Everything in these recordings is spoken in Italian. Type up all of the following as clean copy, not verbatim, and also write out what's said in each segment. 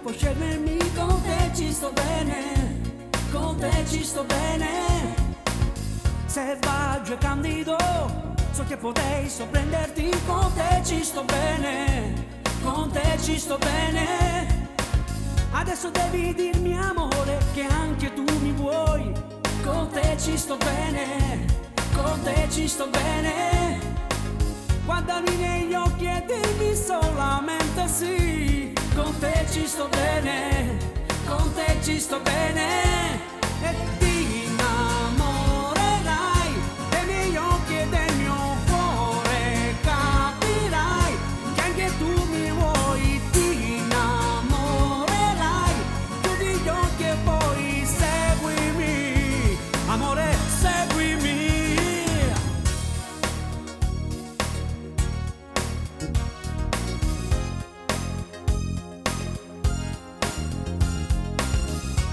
puoi scegliermi, con te ci sto bene, con te ci sto bene. Selvaggio e candido, so che potrei sorprenderti, con te ci sto bene, con te ci sto bene. Adesso devi dirmi amore che anche tu mi vuoi, con te ci sto bene, con te ci sto bene. Guardami negli occhi e dimmi solamente sì, con te ci sto bene, con te ci sto bene. E ti innamorerai dei miei occhi e del mio cuore, capirai che anche tu mi vuoi. Ti innamorerai, chiudi gli occhi e poi seguimi, amore, seguimi.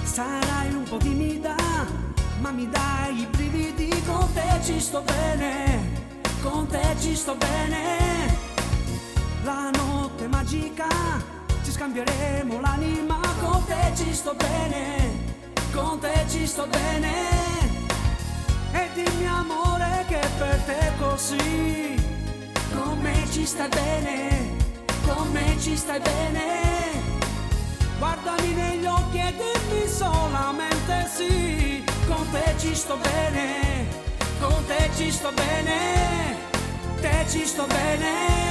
Sarai un po' timida, ma mi dai i brividi, con te ci sto bene, con te ci sto bene. La notte magica, ci scambieremo l'anima, con te ci sto bene, con te ci sto bene. E dimmi amore che per te così, con me ci stai bene, con me ci stai bene. Guardami negli occhi e dimmi solamente sì, con te ci sto bene, con te ci sto bene, te ci sto bene.